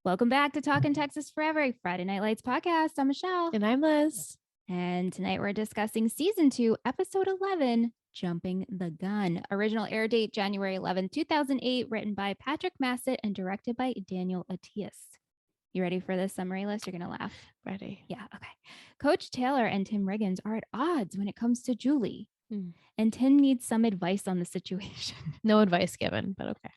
Welcome back to Talkin Texas Forever, a Friday Night Lights podcast. I'm Michelle. And I'm Liz. And tonight we're discussing season 2, episode 11, Jumping the Gun. Original air date January 11, 2008, written by Patrick Massett and directed by Daniel Atias. You ready for this summary list? You're going to laugh. Ready. Yeah, okay. Coach Taylor and Tim Riggins are at odds when it comes to Julie. And Tim needs some advice on the situation. No advice given, but okay.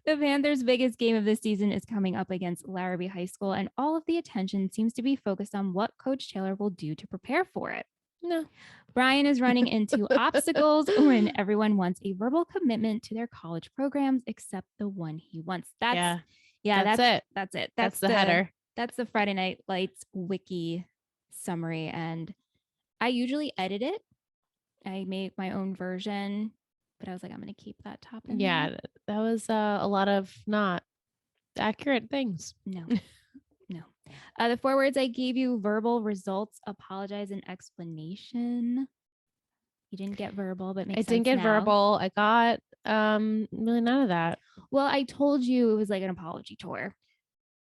The Panthers' biggest game of the season is coming up against Larrabee High School, and all of the attention seems to be focused on what Coach Taylor will do to prepare for it. No. Brian is running into obstacles when everyone wants a verbal commitment to their college programs except the one he wants. That's it. That's it. That's the header. That's the Friday Night Lights wiki summary, and I usually edit it. I make my own version, but I was like, I'm going to keep that top in there. That was a lot of not accurate things. No. The 4 words I gave you: verbal, results, apologize, and explanation. You didn't get verbal, but I didn't get verbal. I got really none of that. Well, I told you it was like an apology tour.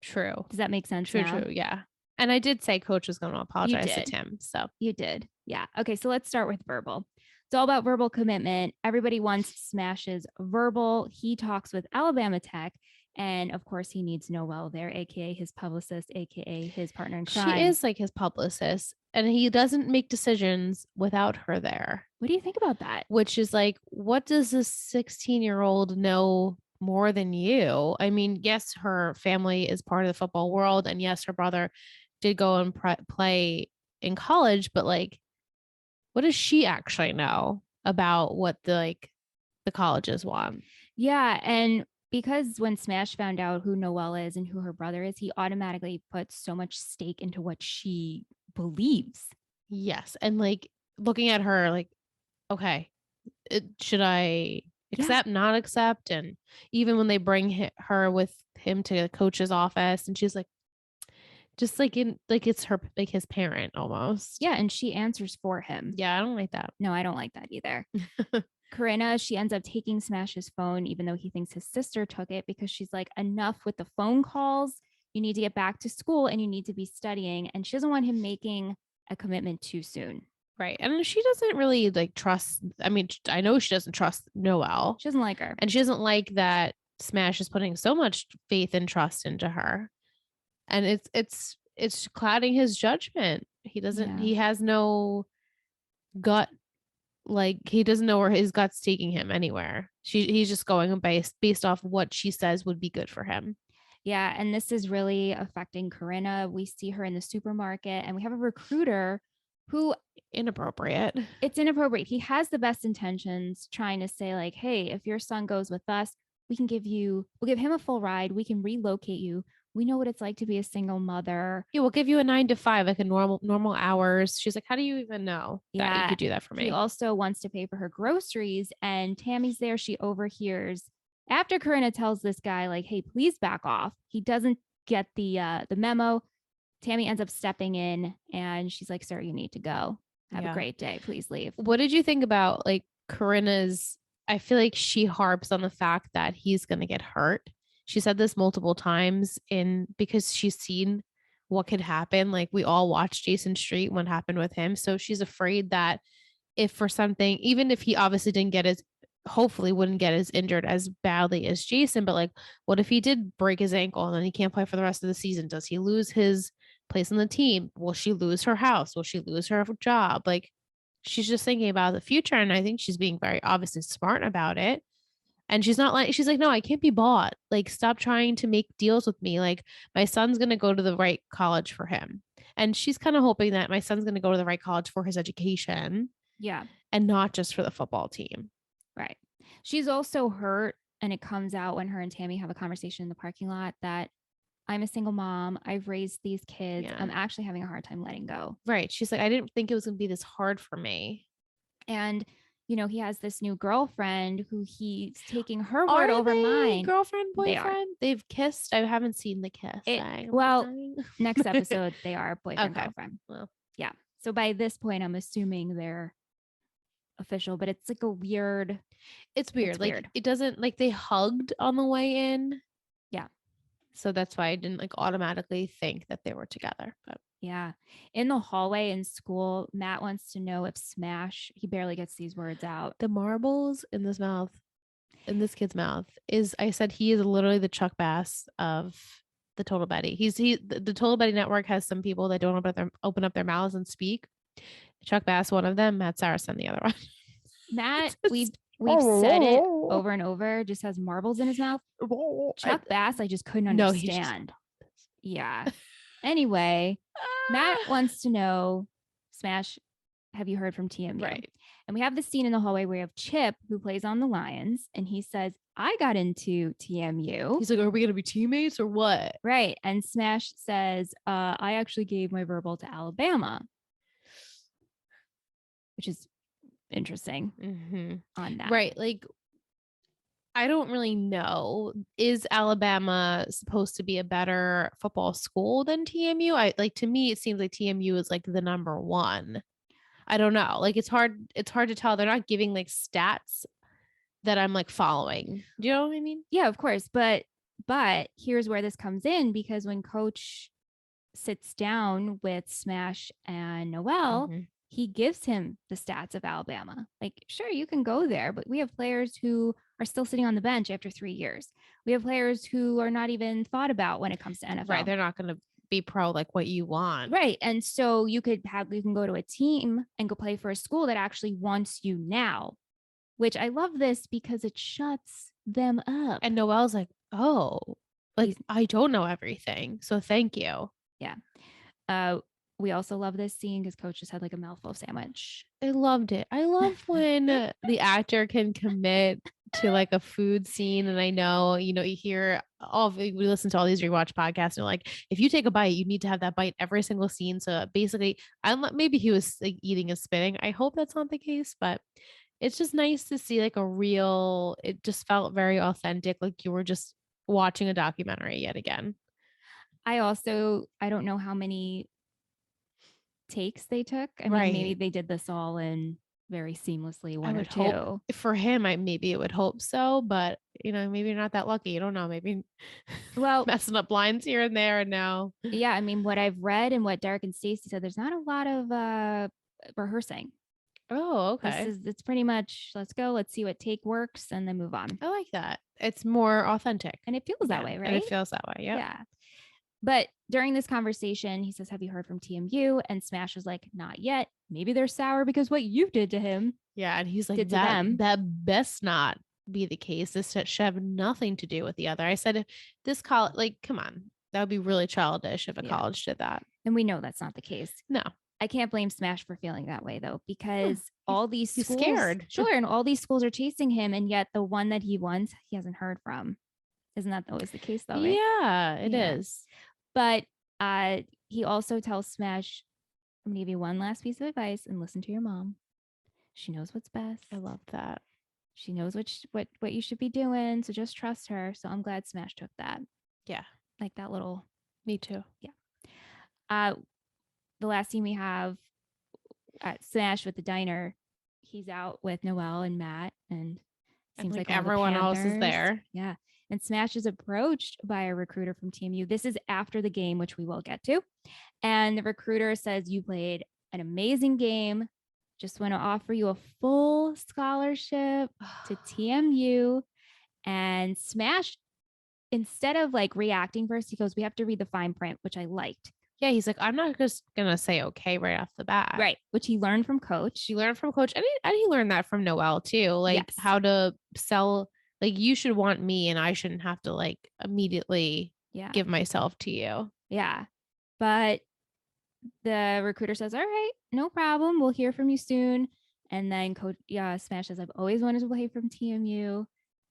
True. Does that make sense? True. Yeah. And I did say Coach was going to apologize to Tim. So you did. Yeah. Okay. So let's start with verbal. It's all about verbal commitment. Everybody wants Smash's verbal. He talks with Alabama Tech. And of course, he needs Noelle there, aka his publicist, aka his partner in crime. She is like his publicist, and he doesn't make decisions without her there. What do you think about that? Which is like, what does this 16-year-old know more than you? I mean, yes, her family is part of the football world, and yes, her brother did go and play in college, but like, what does she actually know about what the colleges want? Yeah, and because when Smash found out who Noelle is and who her brother is, he automatically puts so much stake into what she believes. Yes. And like looking at her like, okay, should I accept, not accept? And even when they bring her with him to the coach's office, and she's like, just like it's her, like his parent almost. Yeah. And she answers for him. Yeah. I don't like that. No, I don't like that either. Corinna, she ends up taking Smash's phone, even though he thinks his sister took it, because she's like, enough with the phone calls. You need to get back to school and you need to be studying. And she doesn't want him making a commitment too soon. Right. And she doesn't really like trust. I mean, I know she doesn't trust Noelle. She doesn't like her. And she doesn't like that Smash is putting so much faith and trust into her. And it's clouding his judgment. He has no gut. Like, he doesn't know where his gut's taking him anywhere. He's just going based off what she says would be good for him. Yeah. And this is really affecting Corinna. We see her in the supermarket, and we have a recruiter who inappropriate. It's inappropriate. He has the best intentions, trying to say like, hey, if your son goes with us, we'll give him a full ride. We can relocate you. We know what it's like to be a single mother. Yeah, we'll give you a 9 to 5, like a normal hours. She's like, how do you even know that you could do that for me? He also wants to pay for her groceries, and Tammy's there. She overhears after Corinna tells this guy like, hey, please back off. He doesn't get the memo. Tammy ends up stepping in, and she's like, sir, you need to go. Have a great day. Please leave. What did you think about like Corinna's? I feel like she harps on the fact that he's going to get hurt. She said this multiple times because she's seen what could happen. Like, we all watched Jason Street, what happened with him. So she's afraid that if for something, even if he obviously hopefully wouldn't get as injured as badly as Jason, but like, what if he did break his ankle and then he can't play for the rest of the season? Does he lose his place on the team? Will she lose her house? Will she lose her job? Like, she's just thinking about the future. And I think she's being very obviously smart about it. And she's like, no, I can't be bought. Like, stop trying to make deals with me. Like, my son's going to go to the right college for him. And she's kind of hoping that my son's going to go to the right college for his education. Yeah. And not just for the football team. Right. She's also hurt. And it comes out when her and Tammy have a conversation in the parking lot that I'm a single mom. I've raised these kids. Yeah. I'm actually having a hard time letting go. Right. She's like, I didn't think it was going to be this hard for me. And he has this new girlfriend who he's taking her word over mine. Girlfriend, boyfriend? They've kissed. I haven't seen the kiss. Next episode, they are boyfriend, girlfriend. Well, yeah. So by this point, I'm assuming they're official, but it's like a weird. It's weird. It doesn't, like, they hugged on the way in. Yeah. So that's why I didn't like automatically think that they were together. But Yeah. In the hallway in school, Matt wants to know if Smash, he barely gets these words out. the marbles in this kid's mouth is, I said, he is literally the Chuck Bass of the Total Betty. The Total Betty network has some people that don't open up their mouths and speak. Chuck Bass, one of them. Matt Saracen, the other one. Matt, we've said it over and over, just has marbles in his mouth. Chuck Bass, I just couldn't No, he just understand. Yeah. Anyway, Matt wants to know, Smash, have you heard from TMU? Right. And we have this scene in the hallway where we have Chip, who plays on the Lions, and he says, I got into TMU. He's like, are we going to be teammates or what? Right. And Smash says, I actually gave my verbal to Alabama, which is interesting on that. Right. Like, I don't really know. Is Alabama supposed to be a better football school than TMU? To me, it seems like TMU is like the number one. I don't know. Like it's hard to tell. They're not giving like stats that I'm like following. Do you know what I mean? Yeah, of course. But here's where this comes in, because when Coach sits down with Smash and Noel, he gives him the stats of Alabama. Like, sure, you can go there, but we have players who are still sitting on the bench after 3 years. We have players who are not even thought about when it comes to NFL. Right. They're not going to be pro like what you want. Right. And so you can go to a team and go play for a school that actually wants you now, which I love this because it shuts them up. And Noel's like, oh, like I don't know everything. So thank you. Yeah. We also love this scene because Coach just had like a mouthful sandwich. I loved it. I love when the actor can commit to like a food scene. And I know, you hear we listen to all these rewatch podcasts and like, if you take a bite, you need to have that bite every single scene. So basically, maybe he was like eating and spitting. I hope that's not the case, but it's just nice to see like it just felt very authentic. Like you were just watching a documentary yet again. I don't know how many takes they took. I mean, maybe they did this all in very seamlessly, one or two. For him, maybe it would hope so, but maybe you're not that lucky. You don't know. Maybe messing up lines here and there and now. Yeah, I mean, what I've read and what Derek and Stacey said, there's not a lot of rehearsing. Oh, okay. It's pretty much let's go, let's see what take works, and then move on. I like that. It's more authentic. And it feels that way, right? And it feels that way. Yeah. But during this conversation, he says, have you heard from TMU? And Smash was like, not yet. Maybe they're sour because what you did to him. Yeah. And he's like, that best not be the case. This should have nothing to do with the other. I said, if this college, like, come on, that would be really childish if a college did that. And we know that's not the case. No. I can't blame Smash for feeling that way, though, because all these schools, he's scared. Sure. And all these schools are chasing him. And yet the one that he wants, he hasn't heard from. Isn't that always the case, though? Right? Yeah, it is. But he also tells Smash, I'm going to give you one last piece of advice and listen to your mom. She knows what's best. I love that. She knows what you should be doing. So just trust her. So I'm glad Smash took that. Yeah. Like that little. Me too. Yeah. The last scene we have at Smash with the diner, he's out with Noel and Matt, and seems like everyone else is there. Yeah. And Smash is approached by a recruiter from TMU. This is after the game, which we will get to. And the recruiter says, you played an amazing game. Just want to offer you a full scholarship to TMU. And Smash, instead of like reacting first, he goes, we have to read the fine print, which I liked. Yeah, he's like, I'm not just going to say okay right off the bat. Right, which he learned from Coach. And he learned that from Noel too. Like how to sell. Like you should want me and I shouldn't have to like immediately give myself to you. Yeah. But the recruiter says, all right, no problem. We'll hear from you soon. And then Coach Smash says, I've always wanted to play from TMU.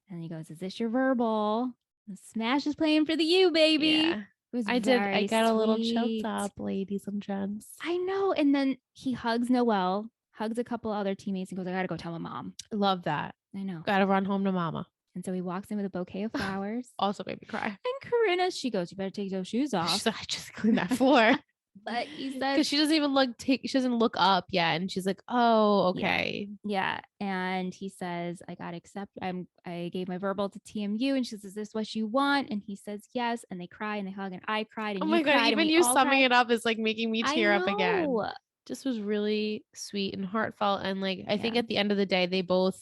And he goes, is this your verbal? And Smash is playing for the U, baby. Yeah. I got a little choked up, ladies and gents. I know. And then he hugs Noel, hugs a couple other teammates and goes, I got to go tell my mom. I love that. I know. Got to run home to mama. And so he walks in with a bouquet of flowers. Also made me cry. And Corinna, she goes, you better take those shoes off. She's like, I just cleaned that floor. But he says, because she doesn't even she doesn't look up yet, and she's like, oh, okay. Yeah. And he says, I got accept. I gave my verbal to TMU. And she says, is this what you want? And he says, yes. And they cry and they hug and I cried and Oh you my god, cried and even we you all summing cried. it up is like making me I tear up again. know. Just was really sweet and heartfelt, and like I think Yeah. at the end of the day they both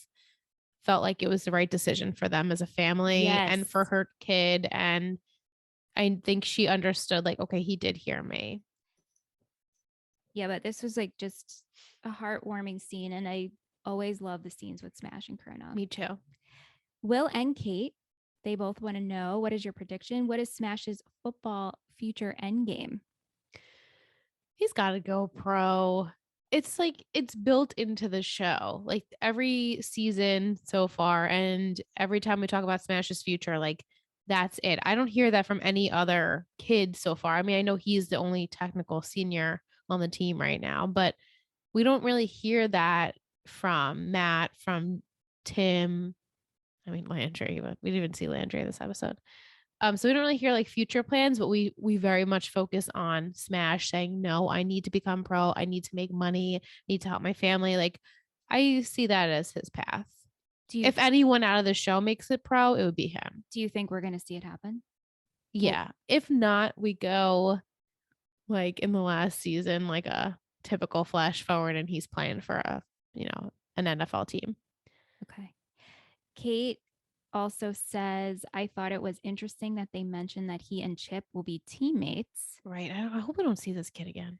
felt like it was the right decision for them as a family and for Yes. her kid, and I think she understood like, okay, he did hear me. Yeah, but this was like just a heartwarming scene. And I always love the scenes with Smash and Karina. Me too. Will and Kate, they both want to know, what is your prediction? What is Smash's football future end game? He's got to go pro. It's like it's built into the show, like every season so far, and every time we talk about Smash's future, like that's it. I don't hear that from any other kid so far. I mean, I know he's the only technical senior on the team right now, but we don't really hear that from Matt, from Tim. I mean, Landry, but we didn't even see Landry this episode. So we don't really hear like future plans, but we very much focus on Smash saying, no, I need to become pro. I need to make money, need to help my family. Like I see that as his path. If anyone out of the show makes it pro, it would be him. Do you think we're going to see it happen? Yeah. If not, we go like in the last season, like a typical flash forward and he's playing for an NFL team. Okay. Kate also says, I thought it was interesting that they mentioned that he and Chip will be teammates. Right. I hope we don't see this kid again.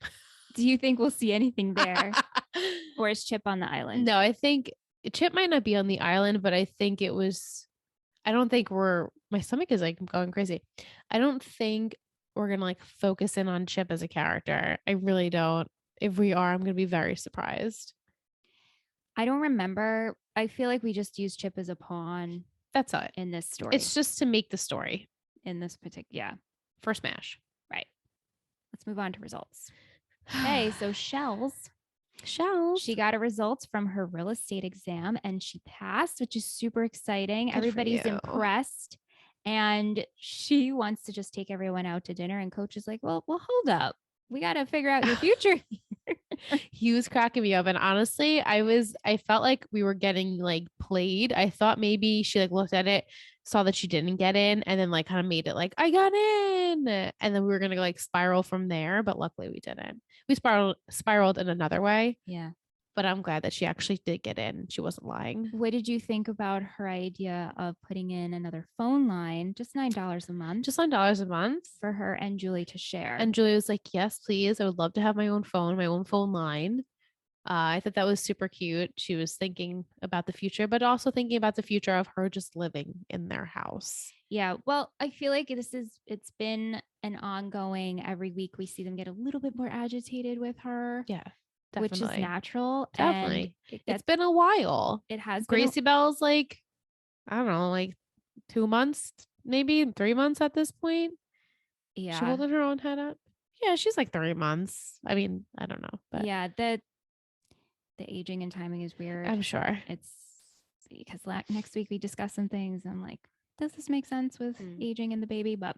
Do you think we'll see anything there? Or is Chip on the island? No, I think Chip might not be on the island, but I think I don't think my stomach is like going crazy. I don't think we're going to like focus in on Chip as a character. I really don't. If we are, I'm going to be very surprised. I don't remember. I feel like we just use Chip as a pawn. That's it. In this story. It's just to make the story. In this particular, yeah. For Smash. Right. Let's move on to results. Okay, so Shells. She got a results from her real estate exam and she passed, which is super exciting. Good Everybody's impressed. And she wants to just take everyone out to dinner. And coach is like, well, hold up. We got to figure out your future. He was cracking me up. And honestly, I felt like we were getting like played. I thought maybe she like looked at it, saw that she didn't get in, and then like kind of made it like, I got in. And then we were going to like spiral from there. But luckily we didn't. We spiraled in another way. Yeah. But I'm glad that she actually did get in. She wasn't lying. What did you think about her idea of putting in another phone line, just $9 a month? Just $9 a month for her and Julie to share. And Julie was like, yes, please. I would love to have my own phone line. I thought that was super cute. She was thinking about the future, but also thinking about the future of her just living in their house. Yeah. Well, I feel like it's been an ongoing, every week we see them get a little bit more agitated with her. Yeah. Definitely. Which is natural. Definitely. It's been a while. It has. Gracie Bell's like, I don't know, like 2 months, maybe 3 months at this point. Yeah. She holding her own head up. Yeah, she's like 3 months. I mean, I don't know. But yeah, the aging and timing is weird. I'm sure. It's because next week we discuss some things. I'm like, does this make sense with aging and the baby? But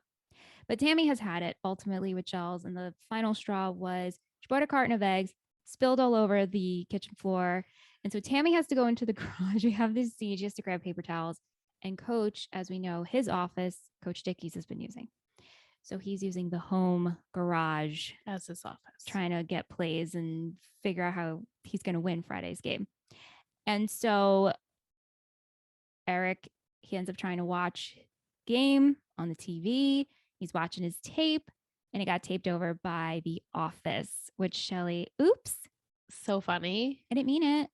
Tammy has had it ultimately with Shells. And the final straw was she bought a carton of eggs, spilled all over the kitchen floor. And so Tammy has to go into the garage. We have this siege. She has to grab paper towels. And Coach, as we know, his office, Coach Dickies has been using. So he's using the home garage as his office, trying to get plays and figure out how he's going to win Friday's game. And so Eric, he ends up trying to watch game on the TV. He's watching his tape and it got taped over by The Office, which Shelly, oops. So funny. I didn't mean it.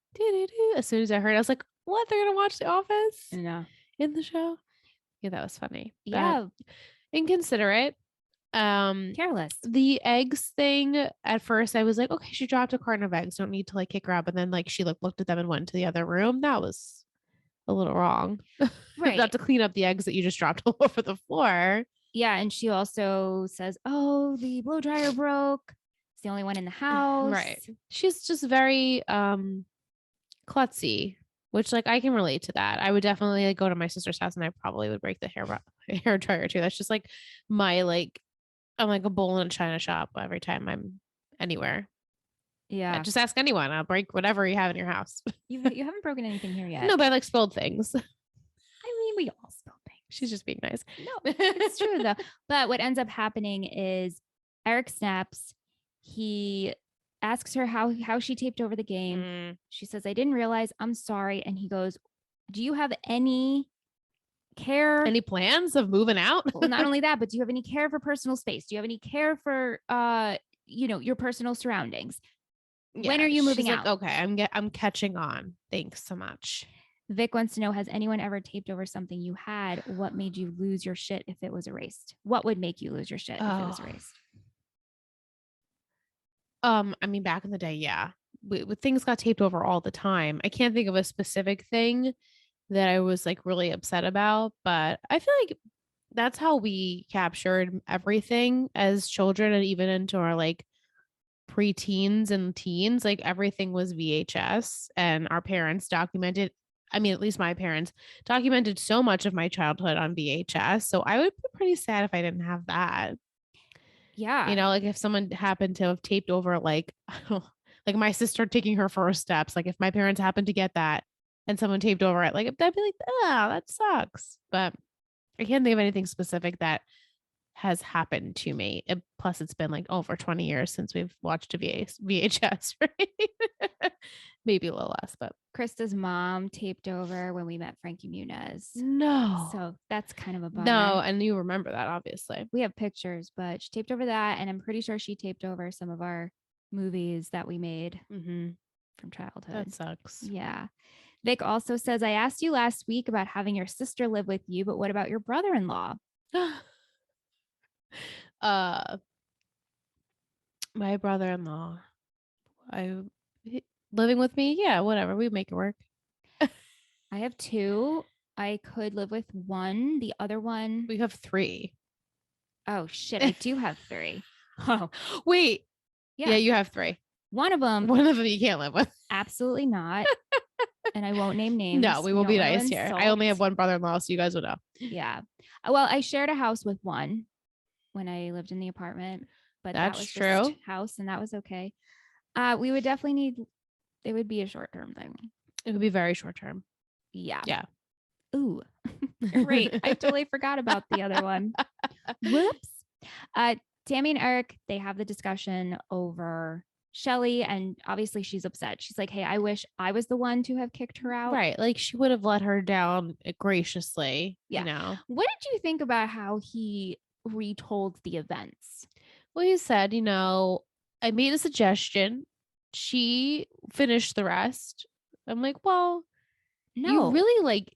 As soon as I heard, I was like, what? They're going to watch The Office? No. In the show? Yeah, that was funny. Yeah. Inconsiderate. Careless. The eggs thing, at first I was like, okay, she dropped a carton of eggs. Don't need to like kick her up. And then like she looked at them and went into the other room. That was a little wrong. Right. Not to clean up the eggs that you just dropped all over the floor. Yeah. And she also says, oh, the blow dryer broke. It's the only one in the house. Right. She's just very klutzy, which like I can relate to that. I would definitely like go to my sister's house and I probably would break the hair dryer too. That's just like my like I'm like a bull in a china shop every time I'm anywhere. Yeah, Yeah. just ask anyone. I'll break whatever you have in your house. You haven't broken anything here yet. No, but I like spilled things. I mean, we all spill things. She's just being nice. No, it's true though. But what ends up happening is Eric snaps. He asks her how she taped over the game. Mm. She says, "I didn't realize. I'm sorry." And he goes, "Do you have any care? Any plans of moving out? Well, not only that, but do you have any care for personal space? Do you have any care for your personal surroundings? When are you moving she's out?" like, okay, I'm catching on. Thanks so much. Vic wants to know, has anyone ever taped over something you had? What made you lose your shit if it was erased? What would make you lose your shit if it was erased? I mean, back in the day, yeah. Things got taped over all the time. I can't think of a specific thing that I was like really upset about, but I feel like that's how we captured everything as children and even into our like preteens and teens. Like everything was VHS and our parents documented. I mean, at least my parents documented so much of my childhood on VHS. So I would be pretty sad if I didn't have that. Yeah. Like if someone happened to have taped over, like, like my sister taking her first steps, like if my parents happened to get that and someone taped over it, like I'd be like, oh, that sucks. But I can't think of anything specific that has happened to me. Plus, it's been like over 20 years since we've watched a VHS, right? Maybe a little less, but Krista's mom taped over when we met Frankie Muniz. no. So that's kind of a bummer. No, and you remember that, obviously. We have pictures, but she taped over that. And I'm pretty sure she taped over some of our movies that we made from childhood. That sucks. Yeah. Vic also says, I asked you last week about having your sister live with you, but what about your brother-in-law? My brother-in-law, living with me, yeah, whatever, we make it work. I have two. I could live with one. The other one, we have three. Oh shit, I do have three. Oh wait, yeah, you have three. One of them you can't live with. Absolutely not. And I won't name names. No, we will be nice here. I only have one brother-in-law, so you guys will know. Yeah. Well, I shared a house with one when I lived in the apartment, but that's that was true. Just house, and that was okay. We would definitely need. It would be a short-term thing. It would be very short-term. Yeah. Yeah. Ooh, great. I totally forgot about the other one. Whoops. Tammy and Eric, they have the discussion over Shelly, and obviously she's upset. She's like, hey, I wish I was the one to have kicked her out. Right. Like she would have let her down graciously. Yeah. What did you think about how he retold the events? Well, he said, I made a suggestion. She finished the rest. I'm like, well, no. You really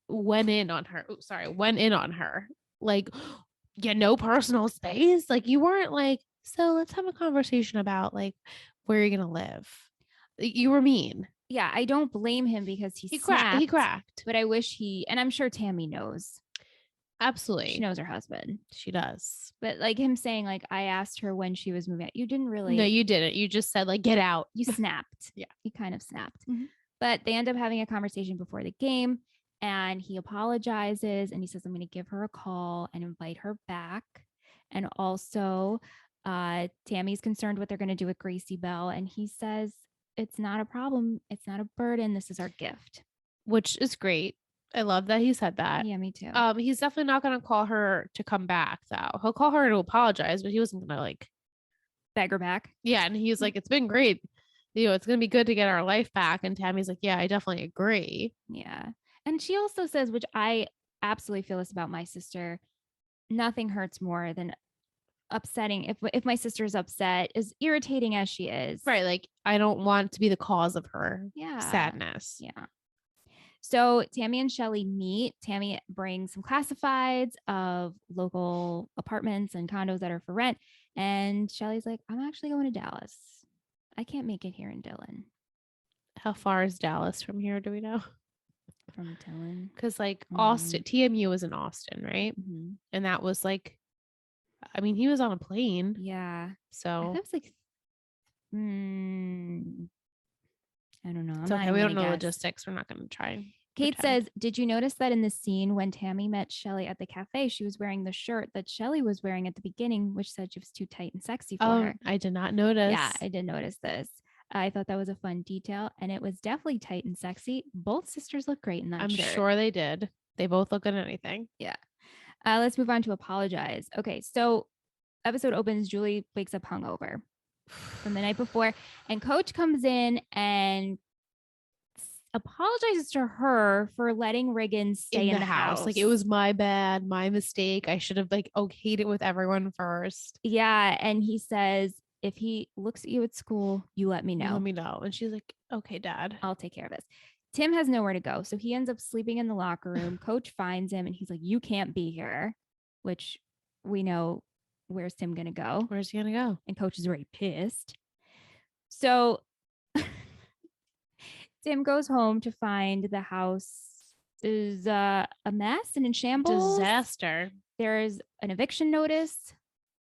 went in on her. Like, no personal space. Like you weren't like, so let's have a conversation about like where you're gonna live. You were mean. Yeah, I don't blame him because he snapped. He cracked. But I wish and I'm sure Tammy knows. Absolutely. She knows her husband. She does. But like him saying, like, I asked her when she was moving out. You didn't really. No, you didn't. You just said, like, get out. You snapped. Yeah. You kind of snapped. Mm-hmm. But they end up having a conversation before the game. And he apologizes and he says, I'm going to give her a call and invite her back. And also, Tammy's concerned what they're going to do with Gracie Bell. And he says, it's not a problem. It's not a burden. This is our gift. Which is great. I love that he said that. Yeah, me too. He's definitely not going to call her to come back, though. He'll call her to apologize, but he wasn't going to beg her back. Yeah. And he's like, it's been great. It's going to be good to get our life back. And Tammy's like, yeah, I definitely agree. Yeah. And she also says, which I absolutely feel this about my sister, nothing hurts more than upsetting. If my sister is upset, as irritating as she is. Right. Like, I don't want to be the cause of her sadness. Yeah. So Tammy and Shelly meet. Tammy brings some classifieds of local apartments and condos that are for rent. And Shelly's like, I'm actually going to Dallas. I can't make it here in Dillon. How far is Dallas from here? Do we know? From Dillon? Because Austin, TMU was in Austin, right? Mm-hmm. And that was he was on a plane. Yeah. So that was I don't know. It's okay. We don't know logistics. We're not going to try. Kate pretend. says, did you notice that in the scene when Tammy met Shelly at the cafe, she was wearing the shirt that Shelly was wearing at the beginning, which said she was too tight and sexy for Oh, her? I did not Yeah, notice. I did notice this. I thought that was a fun detail, and it was definitely tight and sexy. Both sisters look great in that I'm shirt. sure they did. They both look good at anything. Yeah. Let's move on to apologize. Okay, so episode opens. Julie wakes up hungover from the night before, and Coach comes in and apologizes to her for letting Riggins stay in the house. Like, it was my bad, my mistake. I should have like okayed it with everyone first. Yeah, and he says, if he looks at you at school, you let me You know. let me know. And she's like, okay, Dad. I'll take care of this. Tim has nowhere to go, so he ends up sleeping in the locker room. Coach finds him and he's like, you can't be here, which we know, where's Tim gonna go? Where's he gonna go? And Coach is already pissed. So Tim goes home to find the house is a mess and in shambles. Disaster. There's an eviction notice.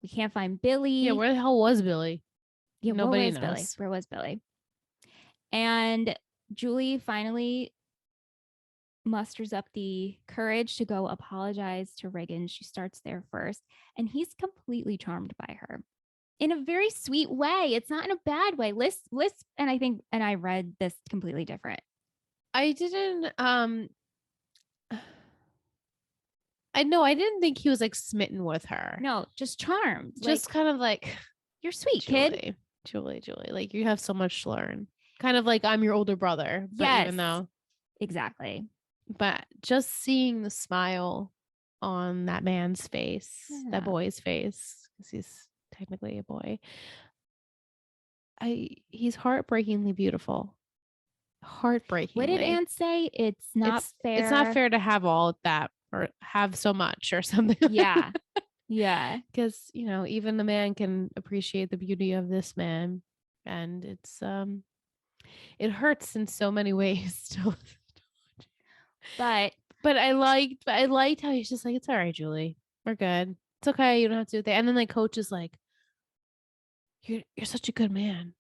We can't find Billy. Yeah, where the hell was Billy? Yeah, Nobody knows. knows. Where was Billy? And Julie finally musters up the courage to go apologize to Riggins. She starts there first, and he's completely charmed by her in a very sweet way. It's not in a bad way. Liz, and I read this completely different. I didn't I know I didn't think he was like smitten with her. No, just charmed. Just like, kind of like, you're sweet, Julie, kid. Julie, like you have so much to learn. Kind of like I'm your older brother, but Yes, even though exactly. but just seeing the smile on that man's face, that boy's face, because he's technically a boy. He's heartbreakingly beautiful. Heartbreakingly. What did Anne say? It's not fair. It's not fair to have all of that or have so much or something. Yeah. Yeah. Because, you know, even the man can appreciate the beauty of this man. And it's it hurts in so many ways to But I liked how he's just like, it's all right, Julie. We're good. It's okay. You don't have to do that. And then like Coach is like, you're such a good man.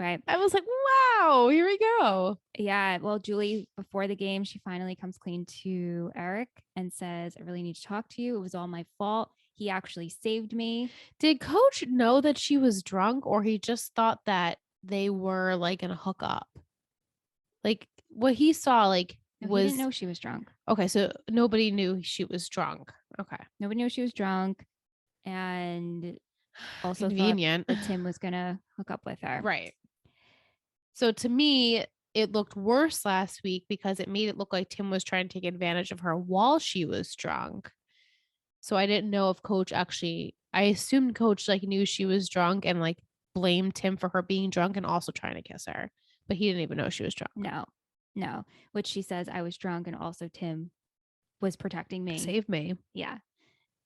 right. I was like, wow, here we go. Yeah. Well, Julie, before the game, she finally comes clean to Eric and says, I really need to talk to you. It was all my fault. He actually saved me. Did Coach know that she was drunk, or he just thought that they were like gonna hook up? Like what he saw, like No, was he didn't know she was drunk. Okay, so nobody knew she was drunk. Okay. Nobody knew she was drunk. And also convenient thought that Tim was gonna hook up with her. Right. So to me, it looked worse last week because it made it look like Tim was trying to take advantage of her while she was drunk. So I didn't know if Coach actually, I assumed Coach like knew she was drunk and like blamed Tim for her being drunk and also trying to kiss her. But he didn't even know she was drunk. No. Which she says, I was drunk and also Tim was protecting me. Save me. Yeah.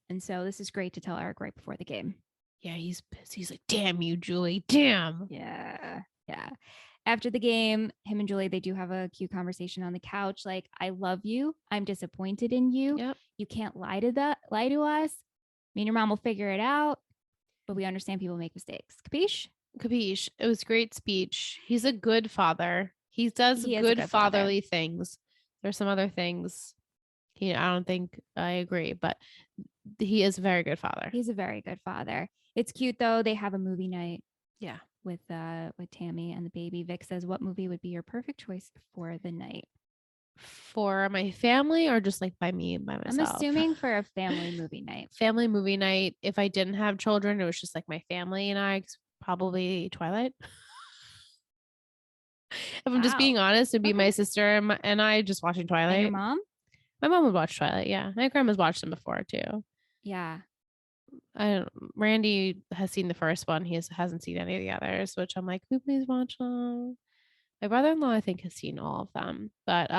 And so this is great to tell Eric right before the game. Yeah, he's pissed. He's like, damn you, Julie. Damn. Yeah. Yeah. After the game, him and Julie, they do have a cute conversation on the couch. Like, I love you. I'm disappointed in you. Yep. You can't lie to us. Me and your mom will figure it out. But we understand people make mistakes. Capiche? Capiche. It was great speech. He's a good father. He does good fatherly things. There's some other things I don't think I agree, but he is a very good father. He's a very good father. It's cute though. They have a movie night. Yeah. With Tammy and the baby. Vic says, what movie would be your perfect choice for the night? For my family or just like by myself? I'm assuming for a family movie night. Family movie night. If I didn't have children, it was just like my family and I, probably Twilight. If I'm just being honest, it'd be my sister and I just watching Twilight. And your mom? My mom would watch Twilight. Yeah. My grandma's watched them before too. Yeah. Randy has seen the first one. He hasn't seen any of the others, which I'm like, can we please watch them? My brother-in-law, I think, has seen all of them. But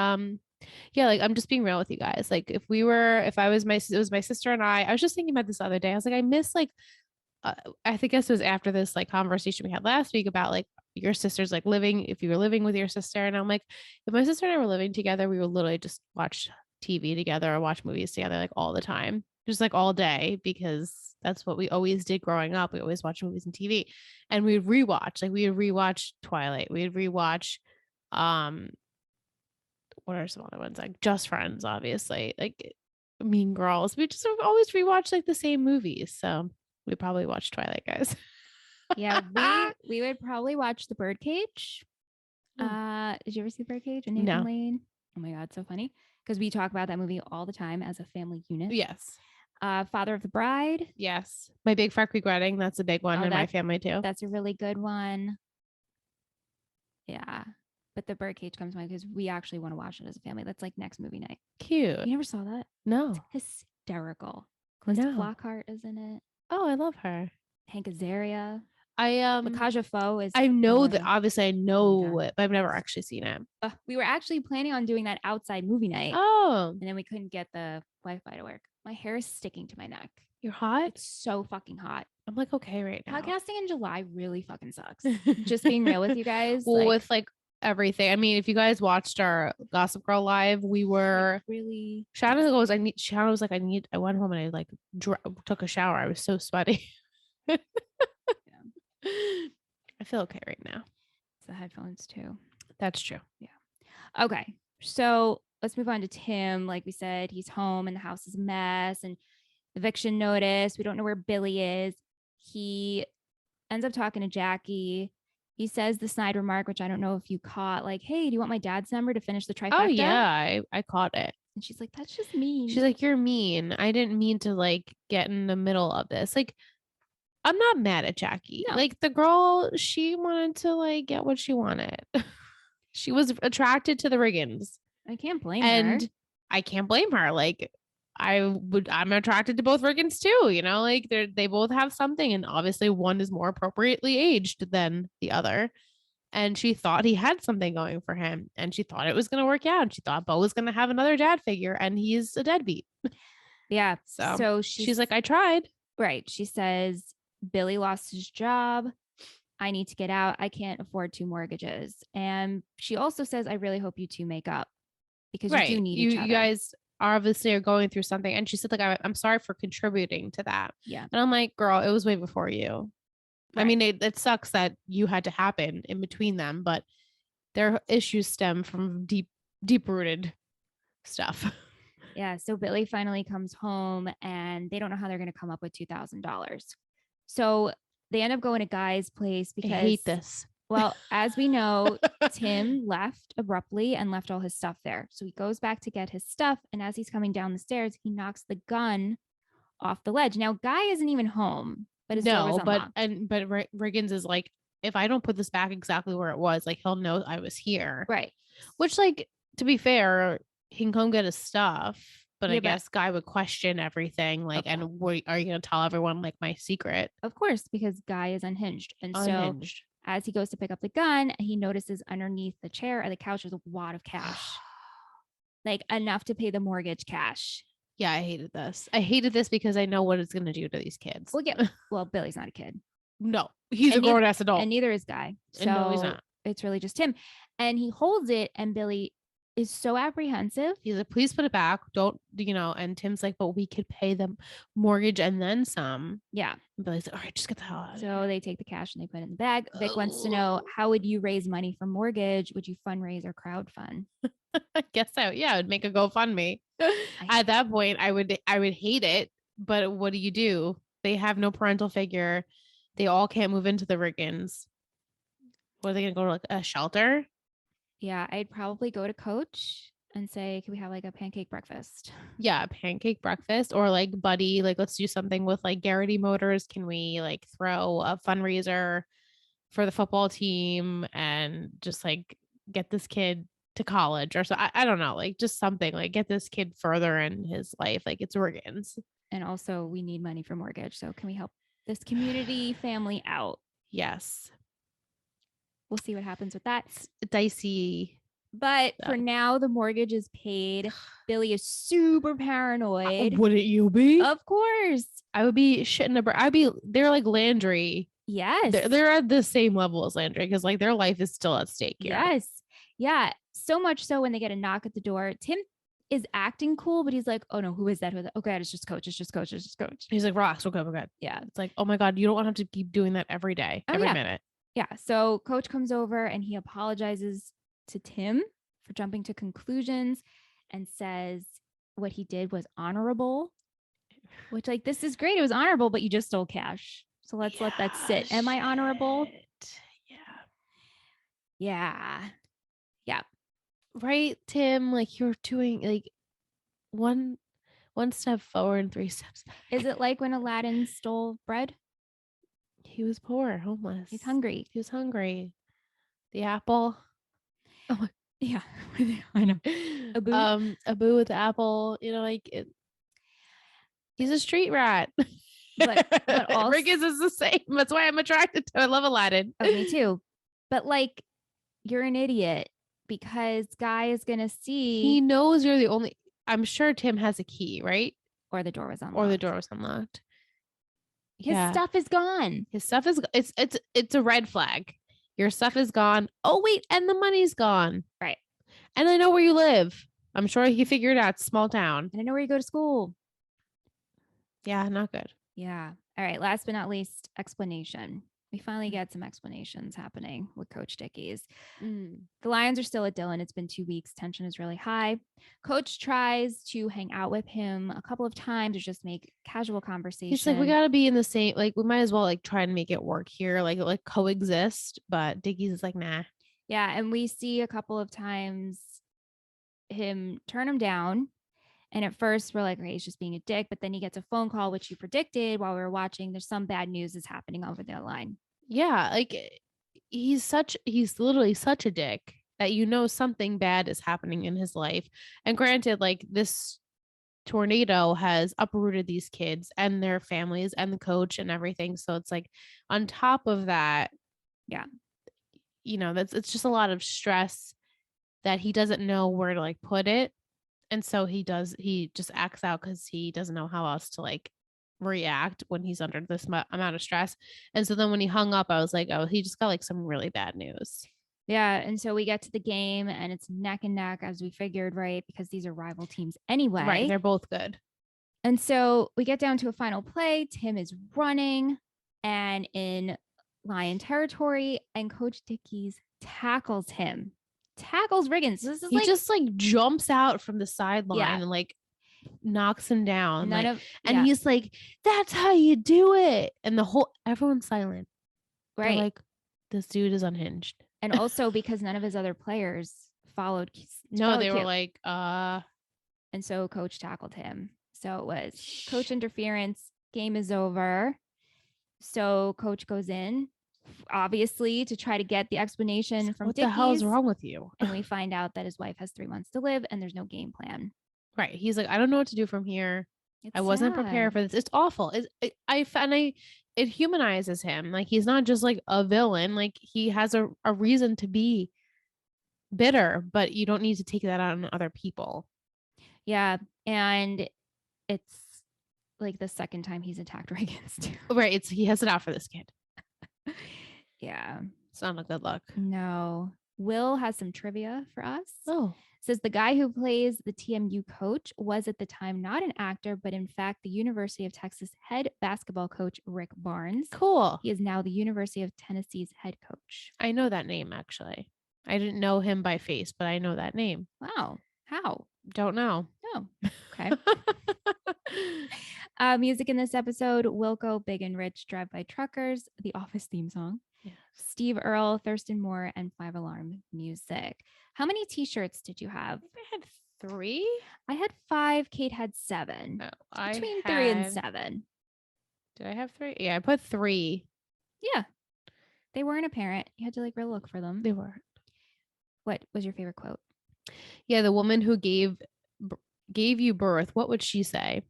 yeah, like I'm just being real with you guys. Like it was my sister and I was just thinking about this the other day. I was like, I miss like I think this was after this like conversation we had last week about like your sister's like if you were living with your sister. And I'm like, if my sister and I were living together, we would literally just watch TV together or watch movies together like all the time, just like all day, because that's what we always did growing up. We always watched movies and TV, and we'd rewatch Twilight. We'd rewatch what are some other ones? Like Just Friends, obviously. Like Mean Girls. We just always rewatch like the same movies. So we probably watch Twilight, guys. Yeah, we would probably watch The Birdcage. Did you ever see The Birdcage and Nathan No. Lane? Oh my god, so funny. Because we talk about that movie all the time as a family unit. Yes. Father of the Bride. Yes. My Big Fat Greek Wedding. That's a big one in my family too. That's a really good one. Yeah. But The Birdcage comes to mind because we actually want to watch it as a family. That's like next movie night. Cute. You never saw that? No. It's hysterical. Calista Flockhart is in it. Oh, I love her. Hank Azaria. I Lakaja Foe is. I know that obviously I know it, but I've never actually seen it. We were actually planning on doing that outside movie night. Oh. And then we couldn't get the Wi-Fi to work. My hair is sticking to my neck. You're hot? It's so fucking hot. I'm like, okay right now. Podcasting in July really fucking sucks. Just being real with you guys. Well, with like everything. I mean, if you guys watched our Gossip Girl live, we were really. Shannon was like, I went home and I like took a shower. I was so sweaty. Yeah. I feel okay right now. It's the headphones too. That's true. Yeah. Okay. So let's move on to Tim. Like we said, he's home and the house is a mess and eviction notice. We don't know where Billy is. He ends up talking to Jackie. He says the snide remark, which I don't know if you caught, like, hey, do you want my dad's number to finish the trifecta? Oh, yeah. I caught it. And she's like, that's just mean. She's like, you're mean. I didn't mean to like get in the middle of this. Like, I'm not mad at Jackie. No. Like the girl, she wanted to like get what she wanted. She was attracted to the Riggins. I can't blame her. And I can't blame her. Like I'm attracted to both Riggins too, you know, like they both have something and obviously one is more appropriately aged than the other. And she thought he had something going for him and she thought it was going to work out. She thought Bo was going to have another dad figure and he's a deadbeat. Yeah. So she's like, I tried. Right. She says, Billy lost his job. I need to get out. I can't afford 2 mortgages. And she also says, I really hope you two make up because you do need each other. You guys obviously are going through something. And she said, like, I'm sorry for contributing to that. Yeah. And I'm like, girl, it was way before you. Right. I mean, it sucks that you had to happen in between them, but their issues stem from deep rooted stuff. Yeah. So Billy finally comes home and they don't know how they're going to come up with $2,000. So they end up going to Guy's place because I hate this. Well, as we know, Tim left abruptly and left all his stuff there. So he goes back to get his stuff. And as he's coming down the stairs, he knocks the gun off the ledge. Now, Guy isn't even home, but his door was unlocked. But Riggins is like, if I don't put this back exactly where it was, like he'll know I was here. Right. Which, like, to be fair, he can come get his stuff. But I guess Guy would question everything. Like, and are you going to tell everyone like my secret? Of course, because Guy is unhinged. And so as he goes to pick up the gun, he notices underneath the chair or the couch, there's a wad of cash. Like enough to pay the mortgage cash. Yeah, I hated this. I hated this because I know what it's going to do to these kids. Well, Billy's not a kid. No, he's a grown-ass adult. And neither is Guy. So no, he's not. It's really just him. And he holds it and Billy is so apprehensive. He's like, please put it back. Don't, and Tim's like, but we could pay the mortgage and then some. Yeah. And Billy's like, all right, just get the hell out. So they take the cash and they put it in the bag. Vic wants to know, how would you raise money for mortgage? Would you fundraise or crowdfund? I guess so. Yeah, I would make a GoFundMe. At that point, I would hate it. But what do? They have no parental figure. They all can't move into the Riggins. What are they going to go to like a shelter? Yeah, I'd probably go to Coach and say, can we have like a pancake breakfast? Yeah, a pancake breakfast or like Buddy, like let's do something with like Garrity Motors. Can we like throw a fundraiser for the football team and just like get this kid to college or so? I don't know, like just something like get this kid further in his life. Like it's Riggins. And also we need money for mortgage. So can we help this community family out? Yes. We'll see what happens with that. It's dicey. But for now, the mortgage is paid. Billy is super paranoid. Wouldn't you be? Of course. I would be shitting they're like Landry. Yes. They're at the same level as Landry because like their life is still at stake here. Yes. Yeah. So much so when they get a knock at the door, Tim is acting cool, but he's like, oh no, who is that? Oh God, it's just Coach. It's just Coach. It's just Coach. He's like, relax, we're good. Yeah. It's like, oh my God, you don't want to have to keep doing that every day, every minute. Yeah. So Coach comes over and he apologizes to Tim for jumping to conclusions and says what he did was honorable, which like, this is great. It was honorable, but you just stole cash. So let's let that sit. Am I honorable? Yeah. Yeah. Yeah. Right, Tim? Like you're doing like one step forward and 3 steps back. Is it like when Aladdin stole bread? He was poor, homeless. He's hungry. He was hungry. The apple. Oh, yeah. I know. Abu with the apple. You know, like he's a street rat. But also, Rick is the same. That's why I'm attracted to. I love Aladdin. Oh, me too. But like, you're an idiot because Guy is gonna see. He knows you're the only. I'm sure Tim has a key, right? Or the door was unlocked. Or the door was unlocked. His stuff is gone. His stuff is. It's a red flag. Your stuff is gone. Oh wait, and the money's gone. Right. And I know where you live. I'm sure he figured out small town. And I know where you go to school. Yeah, not good. Yeah. All right. Last but not least, explanation. We finally get some explanations happening with Coach Dickies. The Lions are still at Dylan. It's been 2 weeks. Tension is really high. Coach tries to hang out with him a couple of times or just make casual conversation. He's like, we got to be in the same, like, we might as well like try and make it work here, like coexist. But Dickies is like, nah. Yeah. And we see a couple of times him turn him down. And at first we're like, okay, he's just being a dick. But then he gets a phone call, which you predicted while we were watching. There's some bad news is happening over the line. Yeah. Like he's literally such a dick that you know something bad is happening in his life. And granted, like this tornado has uprooted these kids and their families and the coach and everything. So it's like on top of that, yeah, you know, it's just a lot of stress that he doesn't know where to like put it. And so he just acts out because he doesn't know how else to like react when he's under this amount of stress. And so then when he hung up, I was like, oh, he just got like some really bad news. Yeah. And so we get to the game and it's neck and neck as we figured, right? Because these are rival teams anyway. Right. They're both good. And so we get down to a final play. Tim is running and in Lion territory and Coach Dickies tackles him. Tackles Riggins. This is he just like jumps out from the sideline and like knocks him down. And he's like, that's how you do it. And everyone's silent. Right. They're like, this dude is unhinged. And also because none of his other players followed. They were like, And so coach tackled him. So it was coach interference. Game is over. So coach goes in, obviously, to try to get the explanation from Dickies. What the hell is wrong with you? And we find out that his wife has 3 months to live and there's no game plan. Right. He's like, I don't know what to do from here. I wasn't prepared for this. It's awful. It humanizes him. Like he's not just like a villain. Like he has a reason to be bitter, but you don't need to take that out on other people. Yeah. And it's like the second time he's attacked Riggins too. Right. He has it out for this kid. Yeah. It's not a good look. No. Will has some trivia for us. Oh. Says the guy who plays the TMU coach was at the time not an actor, but in fact the University of Texas head basketball coach, Rick Barnes. Cool. He is now the University of Tennessee's head coach. I know that name, actually. I didn't know him by face, but I know that name. Wow. How? Don't know. Oh, okay. Music in this episode, Wilco, Big and Rich, Drive by Truckers, The Office theme song. Yeah. Steve Earle, Thurston Moore, and 5 Alarm music. How many T-shirts did you have? I had 3. I had 5. Kate had 7. Between 3 and 7. Did I have 3? Yeah, I put 3. Yeah. They weren't apparent. You had to like really look for them. They were. What was your favorite quote? Yeah, the woman who gave you birth. What would she say?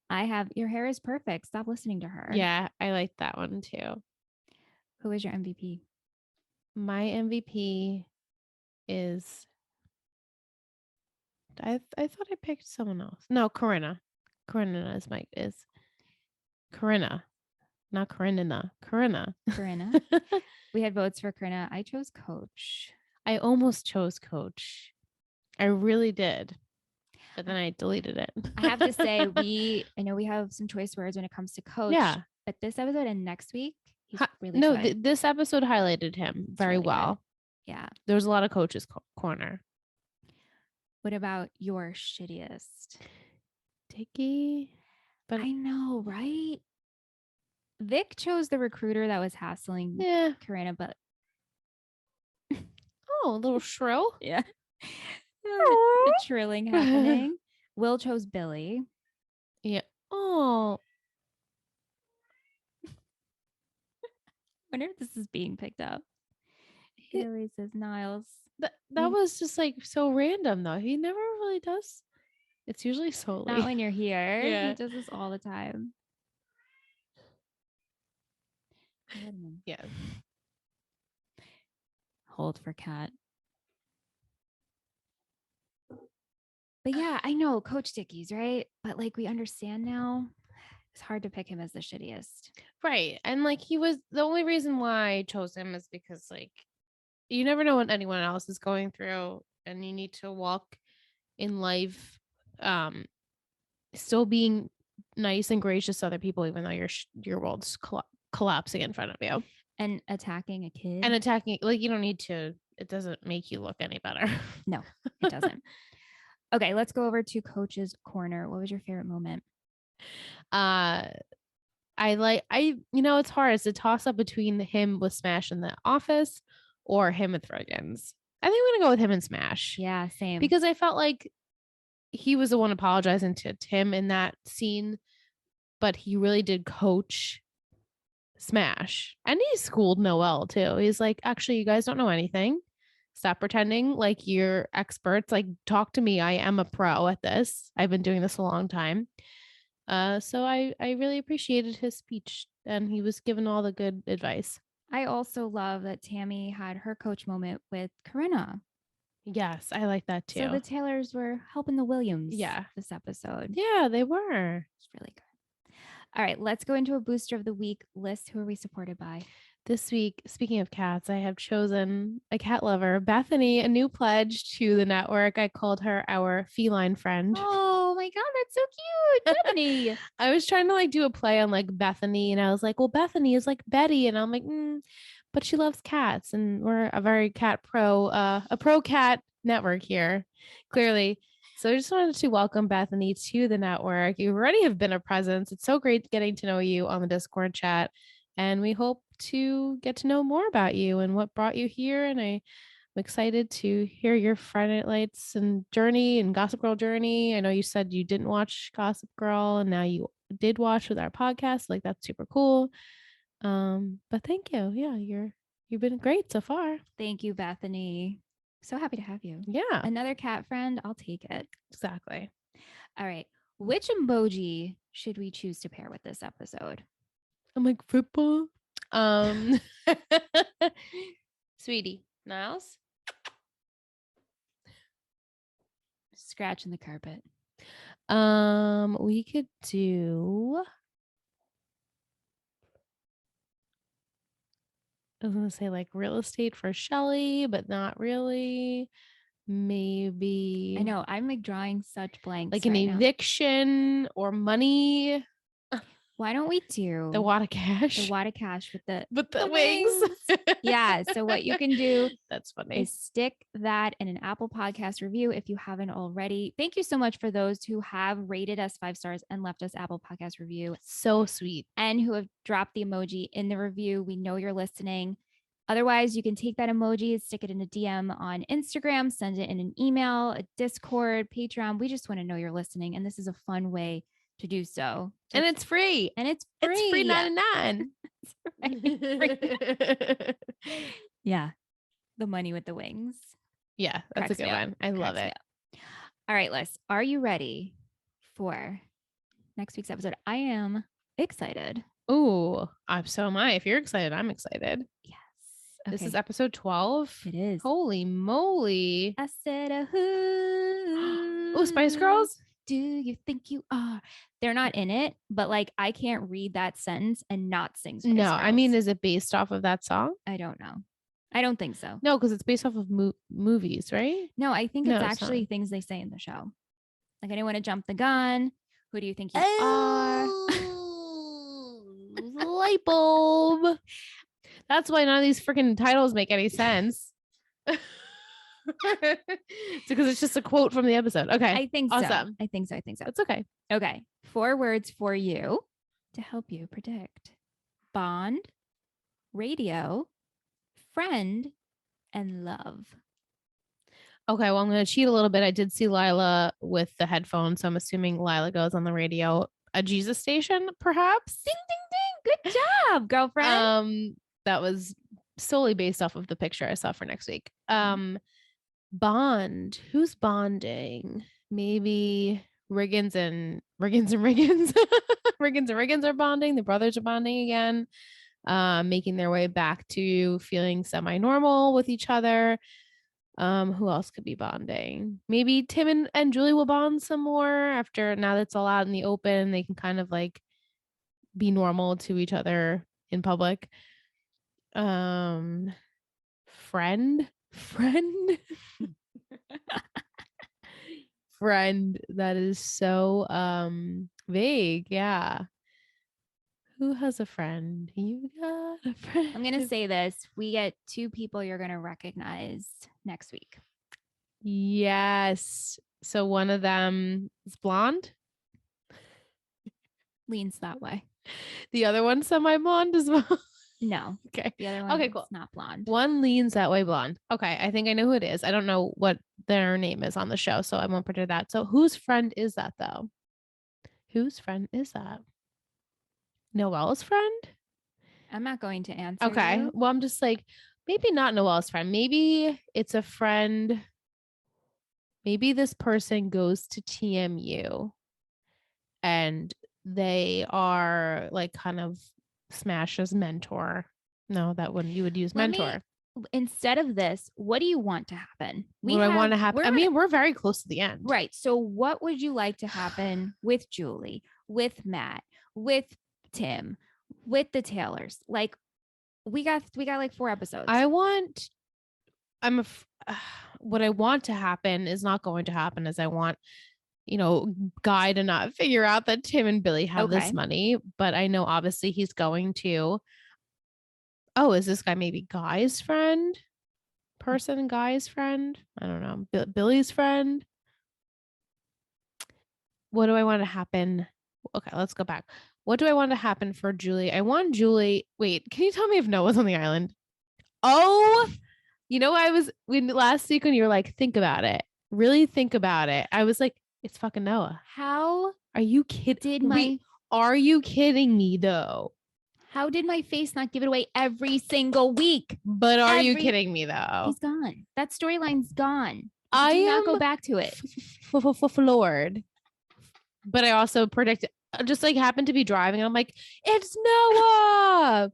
I have, your hair is perfect. Stop listening to her. Yeah, I like that one too. Who is your MVP? My MVP is I thought I picked someone else. No, Corinna. Corinna is Corinna. Not Karenina. Corinna. Corinna. We had votes for Corinna. I chose Coach. I almost chose Coach. I really did. But then I deleted it. I have to say, I know we have some choice words when it comes to Coach. Yeah. But this episode and next week, he's really good. This episode highlighted him very really well. Good. Yeah. There was a lot of Coach's corner. What about your shittiest? Dickie. But I know, right? Vic chose the recruiter that was hassling yeah. Corinna, but Oh, a little shrill. yeah. The trilling happening. Will chose Billy. Yeah. Oh, Wonder if this is being picked up. Billy says Niles. that was just like so random though. He never really does. It's usually Not solely. when you're here. Yeah. He does this all the time. Yeah. Hold for cat. But yeah, I know Coach Dickies, right? But like we understand now, it's hard to pick him as the shittiest. Right. And like he was the only reason why I chose him is because like you never know what anyone else is going through and you need to walk in life still being nice and gracious to other people even though your world's collapsing in front of you. And attacking a kid. And attacking like you don't need to it doesn't make you look any better. No, it doesn't. Okay, let's go over to Coach's corner. What was your favorite moment? It's hard. It's a toss up between him with Smash in the office or him with Friggins. I think I'm gonna go with him and Smash. Yeah, same. Because I felt like he was the one apologizing to Tim in that scene, but he really did coach Smash. And he schooled Noelle too. He's like, actually, you guys don't know anything. Stop pretending like you're experts. Like, talk to me. I am a pro at this. I've been doing this a long time. So I really appreciated his speech and he was given all the good advice. I also love that Tammy had her coach moment with Corinna. Yes, I like that too. So the Taylors were helping the Williams this episode. Yeah, they were. It's really good. All right, let's go into a booster of the week list. Who are we supported by? This week, speaking of cats, I have chosen a cat lover, Bethany, a new pledge to the network. I called her our feline friend. Oh my God, that's so cute. Bethany. I was trying to like do a play on like Bethany, and I was like, well, Bethany is like Betty. And I'm like, but she loves cats. And we're a very cat a pro cat network here, clearly. So I just wanted to welcome Bethany to the network. You already have been a presence. It's so great getting to know you on the Discord chat. And we hope to get to know more about you and what brought you here. And I'm excited to hear your Friday Night Lights and journey and Gossip Girl journey. I know you said you didn't watch Gossip Girl and now you did watch with our podcast. Like that's super cool. But thank you. Yeah, you've been great so far. Thank you, Bethany. So happy to have you. Yeah. Another cat friend. I'll take it. Exactly. All right. Which emoji should we choose to pair with this episode? I'm like football. Sweetie, Niles. Scratching the carpet. We could do. I was gonna say like real estate for Shelly, but not really. Maybe I know I'm like drawing such blanks. Like an eviction or money. Why don't we do the wad of cash? The wad of cash with the wings. Yeah. So what you can do that's funny is stick that in an Apple Podcast review if you haven't already. Thank you so much for those who have rated us 5 stars and left us Apple Podcast review. So sweet. And who have dropped the emoji in the review. We know you're listening. Otherwise, you can take that emoji, stick it in a DM on Instagram, send it in an email, a Discord, Patreon. We just want to know you're listening. And this is a fun way to do so. And it's free. And it's free. It's free 99. Right. Yeah. The money with the wings. Yeah, that's a good one. I love it. All right, Liz, are you ready for next week's episode? I am excited. Ooh, so am I. If you're excited, I'm excited. Yes. Okay. This is episode 12. It is. Holy moly. I said, who? Oh, Spice Girls? Do you think you are? They're not in it, but like I can't read that sentence and not sing Spice Girls. I mean, is it based off of that song? I don't know. I don't think so. No, because it's based off of movies, right? No, I think it's actually things they say in the show. Like, I didn't want to jump the gun. Who do you think you are? Light bulb. That's why none of these freaking titles make any sense. Because it's just a quote from the episode. Okay. I think awesome. so. I think so. That's okay. Okay. 4 words for you to help you predict: bond, radio, friend, and love. Okay, well, I'm going to cheat a little bit. I did see Lila with the headphones, so I'm assuming Lila goes on the radio. A Jesus station, perhaps? Ding, ding, ding. Good job, girlfriend. That was solely based off of the picture I saw for next week. Bond. Who's bonding? Maybe Riggins and Riggins. Riggins and Riggins are bonding. The brothers are bonding again, making their way back to feeling semi-normal with each other. Who else could be bonding? Maybe Tim and Julie will bond some more after, now that's all out in the open. They can kind of like be normal to each other in public. Friend. Friend. That is so vague. Yeah. Who has a friend? You got a friend. I'm going to say this. We get 2 people you're going to recognize next week. Yes. So one of them is blonde. Leans that way. The other one semi-blonde as well. No. Okay. The other one Okay, is cool. not blonde. One leans that way blonde. Okay. I think I know who it is. I don't know what their name is on the show, so I won't predict that. So whose friend is that though? Whose friend is that? Noelle's friend? I'm not going to answer. Okay. You. Well, I'm just like, maybe not Noelle's friend. Maybe it's a friend. Maybe this person goes to TMU and they are like kind of Smash's mentor. No, that wouldn't, you would use mentor. Instead of this, what do you want to happen? What do I want to happen? I mean, we're very close to the end. Right. So what would you like to happen with Julie, with Matt, with Tim, with the Taylors? Like we got like 4 episodes. What I want to happen is not going to happen, as I want, Guy to not figure out that Tim and Billy have this money, but I know obviously he's going to. Oh, is this guy maybe Guy's friend? Guy's friend? I don't know. Billy's friend? What do I want to happen? Okay, let's go back. What do I want to happen for Julie? I want Julie. Wait, can you tell me if Noah's on the island? Oh, when last week when you were like, think about it. Really think about it. I was like, it's fucking Noah. How are you kidding? Are you kidding me though? How did my face not give it away every single week? But are you kidding me though? He's gone. That storyline's gone. I do not go back to it. Floored. But I also predicted, just like happened to be driving, and I'm like, it's Noah.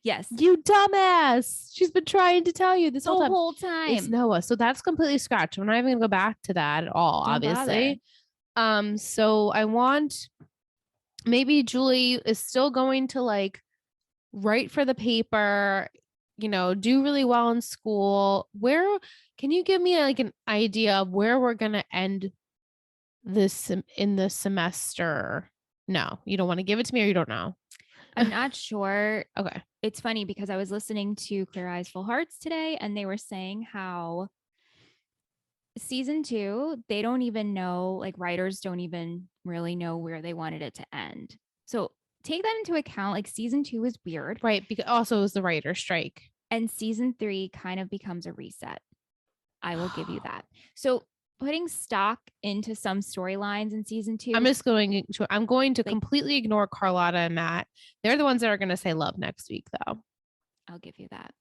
Yes. You dumbass. She's been trying to tell you this whole time. It's Noah. So that's completely scratched. I'm not even gonna go back to that at all, obviously. So I want, maybe Julie is still going to like write for the paper, do really well in school. Where can you give me like an idea of where we're gonna end this in the semester? No, you don't want to give it to me, or you don't know? I'm not sure. Okay. It's funny because I was listening to Clear Eyes Full Hearts today, and they were saying how season 2, they don't even know, like writers don't even really know where they wanted it to end. So take that into account. Like season 2 is weird. Right. Because also it was the writer's strike. And season 3 kind of becomes a reset. I will give you that. So putting stock into some storylines in season 2. I'm going to completely ignore Carlotta and Matt. They're the ones that are going to say love next week though. I'll give you that.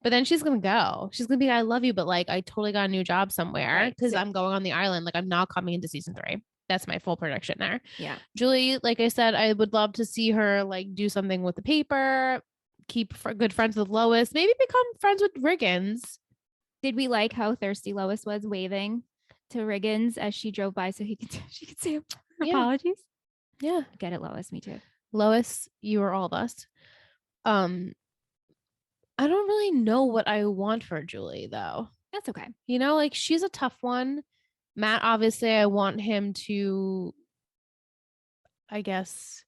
But then she's going to go. She's going to be, I love you, but like, I totally got a new job somewhere because I'm going on the island. Like I'm not coming into season 3. That's my full prediction there. Yeah. Julie, like I said, I would love to see her like do something with the paper, keep good friends with Lois, maybe become friends with Riggins. Did we like how thirsty Lois was waving to Riggins as she drove by so she could say her apologies? Yeah. Get it, Lois. Me too. Lois, you are all of us. I don't really know what I want for Julie though. That's okay. Like she's a tough one. Matt, obviously, I want him to, I guess,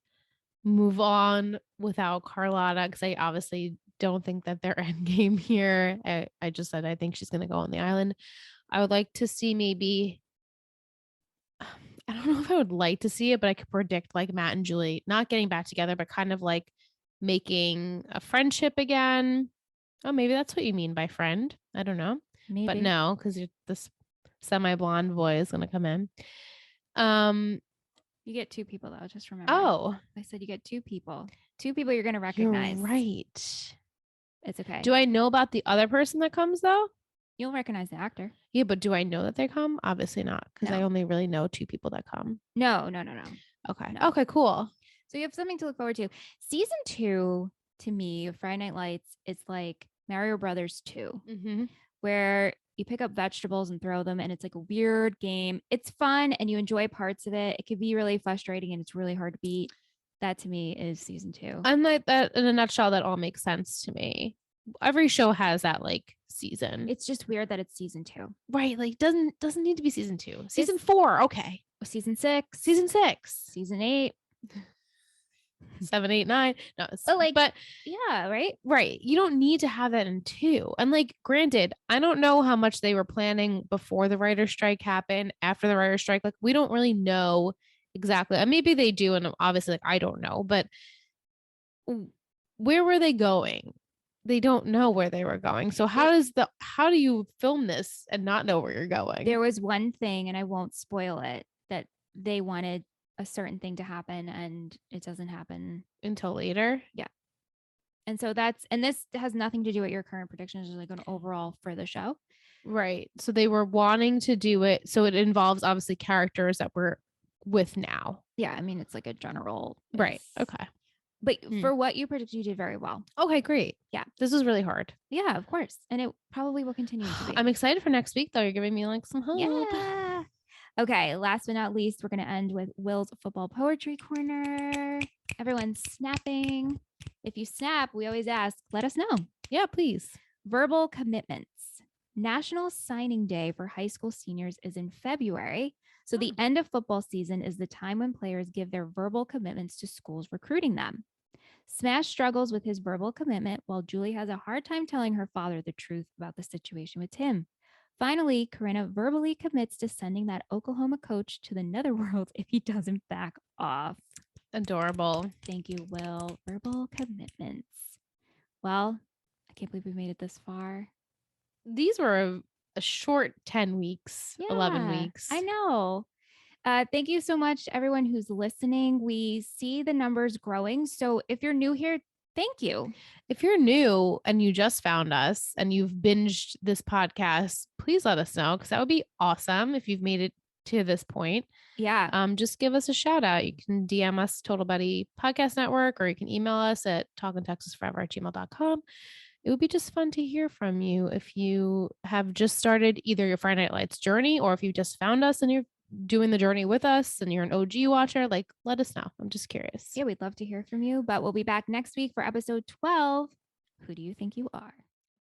move on without Carlotta because I obviously don't think that they're end game here. I just said I think she's gonna go on the island. I would like to see maybe I don't know if I would like to see it, but I could predict like Matt and Julie not getting back together, but kind of like making a friendship again. Oh, maybe that's what you mean by friend. I don't know. Maybe. But no, because this semi-blonde boy is gonna come in. You get 2 people though. Just remember. Oh, I said you get 2 people. 2 people you're gonna recognize. you're right. It's okay. Do I know about the other person that comes though? You'll recognize the actor. Yeah, but do I know that they come? Obviously not, because I No. only really know 2 people that come. No. Okay. No. Okay, cool. So you have something to look forward to. Season 2, to me, Friday Night Lights, it's like Mario Brothers 2, Mm-hmm. where you pick up vegetables and throw them, and it's like a weird game. It's fun, and you enjoy parts of it. It could be really frustrating, and it's really hard to beat. That to me is season 2. And like that, in a nutshell, that all makes sense to me. Every show has that like season. It's just weird that it's season 2. Right. Like doesn't need to be season 2. Season 4. Okay. Season 6. Season 6. Season 8. 7, 8, 9. No, But yeah, right. Right. You don't need to have that in 2. And like, granted, I don't know how much they were planning before the writer's strike happened, after the writer's strike. Like, we don't really know exactly. And maybe they do. And obviously, like, I don't know. But where were they going? They don't know where they were going. So how do you film this and not know where you're going? There was one thing, and I won't spoil it, that they wanted a certain thing to happen, and it doesn't happen until later. Yeah. And so this has nothing to do with your current predictions, just like an overall for the show. Right. So they were wanting to do it. So it involves obviously characters that we're with now. Yeah. I mean, it's like a general. Right. Okay. But for what you predicted, you did very well. Okay, great. Yeah. This was really hard. Yeah, of course. And it probably will continue to be. I'm excited for next week, though. You're giving me like some hope. Yeah. Okay. Last but not least, we're going to end with Will's football poetry corner. Everyone's snapping. If you snap, we always ask, let us know. Yeah, please. Verbal commitments. National Signing Day for high school seniors is in February. So the end of football season is the time when players give their verbal commitments to schools recruiting them. Smash struggles with his verbal commitment while Julie has a hard time telling her father the truth about the situation with Tim. Finally, Corinna verbally commits to sending that Oklahoma coach to the netherworld if he doesn't back off. Adorable. Thank you, Will. Verbal commitments. Well, I can't believe we made it this far. These were a short 10 weeks, 11 weeks. I know. Thank you so much, everyone who's listening. We see the numbers growing. So if you're new here, thank you. If you're new and you just found us and you've binged this podcast, please let us know, because that would be awesome if you've made it to this point. Yeah. Just give us a shout out. You can DM us Total Buddy Podcast Network, or you can email us at talkintexasforever@gmail.com. It would be just fun to hear from you if you have just started either your Friday Night Lights journey, or if you just found us and you're doing the journey with us and you're an OG watcher. Like, let us know. I'm just curious. Yeah, we'd love to hear from you, but we'll be back next week for episode 12. Who do you think you are?